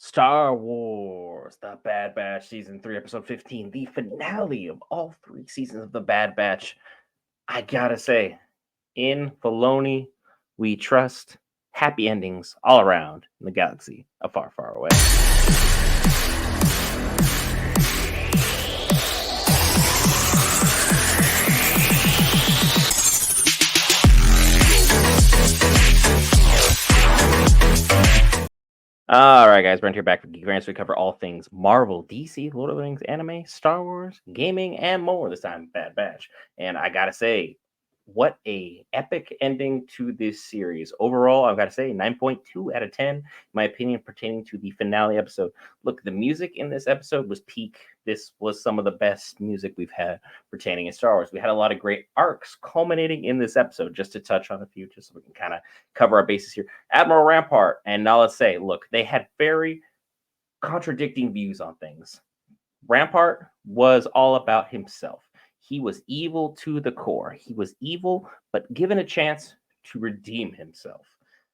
Star Wars, The Bad Batch, Season 3, Episode 15, the finale of all three seasons of The Bad Batch. I gotta say, in Filoni, we trust happy endings all around in the galaxy of far, far away. All right, guys, Brent here back for Geek. We cover all things Marvel, DC, Lord of the Rings, anime, Star Wars, gaming, and more. This time, Bad Batch. And I gotta say, what a epic ending to this series. Overall, I've got to say 9.2 out of 10, in my opinion, pertaining to the finale episode. Look, the music in this episode was peak. This was some of the best music we've had pertaining in Star Wars. We had a lot of great arcs culminating in this episode, just to touch on a few, just so we can kind of cover our bases here. Admiral Rampart and Nala Se, look, they had very contradicting views on things. Rampart was all about himself. He was evil to the core. He was evil, but given a chance to redeem himself.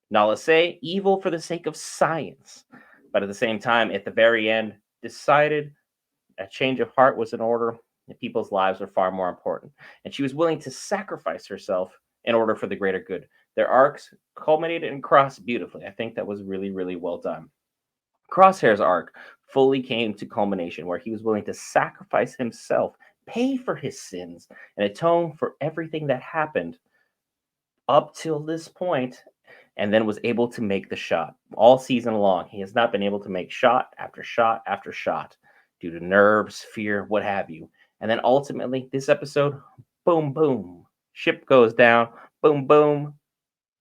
Nala Se, evil for the sake of science, but at the same time, at the very end, decided a change of heart was in order and people's lives were far more important. And she was willing to sacrifice herself in order for the greater good. Their arcs culminated and crossed beautifully. I think that was really, really well done. Crosshair's arc fully came to culmination where he was willing to sacrifice himself, pay for his sins, and atone for everything that happened up till this point, and then was able to make the shot. All season long, he has not been able to make shot after shot after shot due to nerves, fear, what have you. And then ultimately, this episode, boom, boom, ship goes down, boom, boom,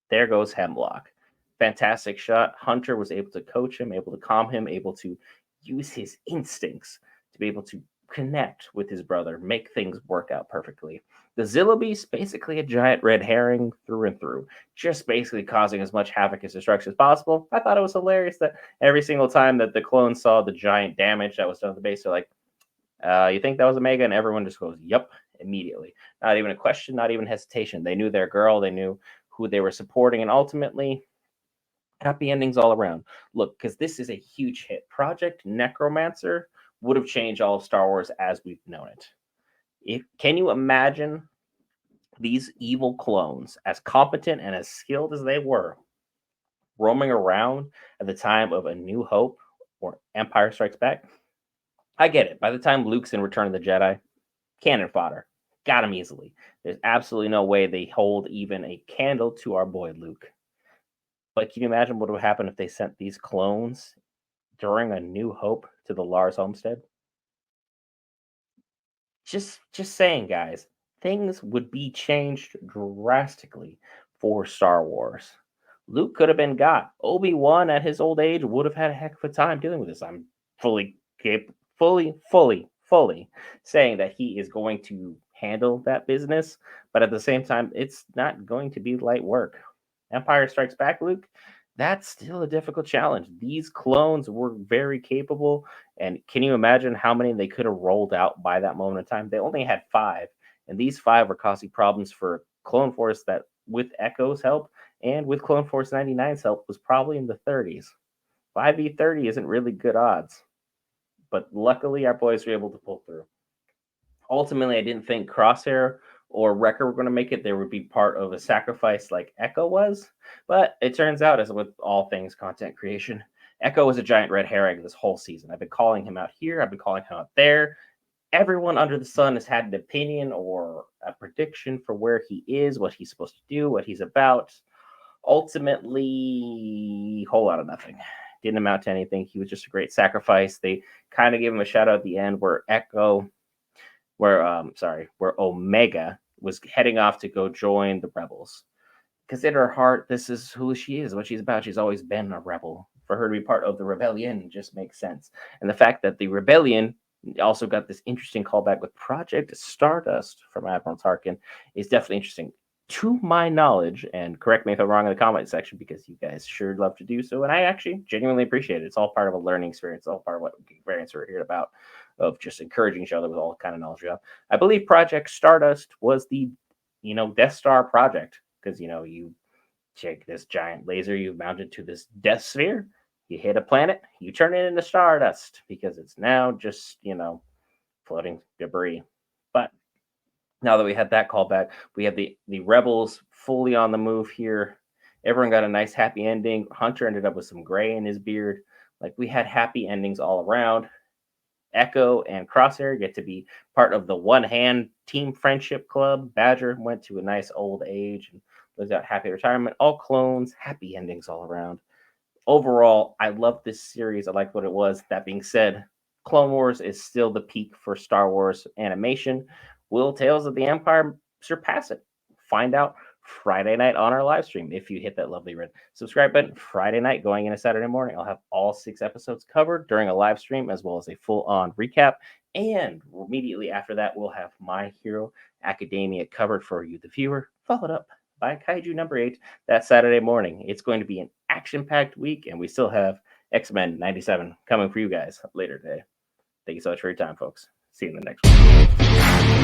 there goes Hemlock. Fantastic shot. Hunter was able to coach him, able to calm him, able to use his instincts to be able to connect with his brother, make things work out perfectly. The Zilla Beast, basically a giant red herring through and through, just basically causing as much havoc and destruction as possible. I thought it was hilarious that every single time that the clones saw the giant damage that was done to the base, they're like, you think that was Omega? And everyone just goes, yep, immediately. Not even a question, not even hesitation. They knew their girl, they knew who they were supporting, and ultimately, happy endings all around. Look, because this is a huge hit. Project Necromancer would have changed all of Star Wars as we've known it. Can you imagine these evil clones, as competent and as skilled as they were, roaming around at the time of A New Hope or Empire Strikes Back? I get it. By the time Luke's in Return of the Jedi, cannon fodder. Got him easily. There's absolutely no way they hold even a candle to our boy Luke. But can you imagine what would happen if they sent these clones during A New Hope to the Lars homestead? Just saying, guys, things would be changed drastically for Star Wars. Luke could have been got. Obi-Wan at his old age would have had a heck of a time dealing with this. I'm fully saying that he is going to handle that business, but at the same time, it's not going to be light work. Empire Strikes Back, Luke, that's still a difficult challenge. These clones were very capable, and can you imagine how many they could have rolled out by that moment in time? They only had five, and these five were causing problems for Clone Force that, with Echo's help and with Clone Force 99's help, was probably in the 30s. 5v30 isn't really good odds, but luckily our boys were able to pull through. Ultimately, I didn't think Crosshair or Wrecker were going to make it. They would be part of a sacrifice like Echo was. But it turns out, as with all things content creation, Echo was a giant red herring this whole season. I've been calling him out here. I've been calling him out there. Everyone under the sun has had an opinion or a prediction for where he is, what he's supposed to do, what he's about. Ultimately, whole lot of nothing. Didn't amount to anything. He was just a great sacrifice. They kind of gave him a shout out at the end where where Omega was heading off to go join the rebels. Because in her heart, this is who she is, what she's about. She's always been a rebel. For her to be part of the rebellion just makes sense. And the fact that the rebellion also got this interesting callback with Project Stardust from Admiral Tarkin is definitely interesting. To my knowledge, and correct me if I'm wrong in the comment section because you guys sure love to do so, and I actually genuinely appreciate it. It's all part of a learning experience. It's all part of what variants are here about, of just encouraging each other with all kind of knowledge we have. I believe Project Stardust was the, Death Star project because, you take this giant laser you've mounted to this Death Sphere, You hit a planet, you turn it into stardust because it's now just, floating debris. But now that we had that callback, we have the rebels fully on the move here. Everyone got a nice happy ending. Hunter ended up with some gray in his beard. Like we had happy endings all around. Echo and Crosshair get to be part of the One Hand Team Friendship Club. Badger went to a nice old age and lives out happy retirement. All clones, happy endings all around. Overall, I love this series. I like what it was. That being said, Clone Wars is still the peak for Star Wars animation. Will Tales of the Empire surpass it? Find out Friday night on our live stream. If you hit that lovely red subscribe button, Friday night going into Saturday morning, I'll have all 6 episodes covered during a live stream as well as a full on recap. And immediately after that, we'll have My Hero Academia covered for you, the viewer, followed up by Kaiju number 8 that Saturday morning. It's going to be an action-packed week, and we still have X-Men 97 coming for you guys later today. Thank you so much for your time, folks. See you in the next one.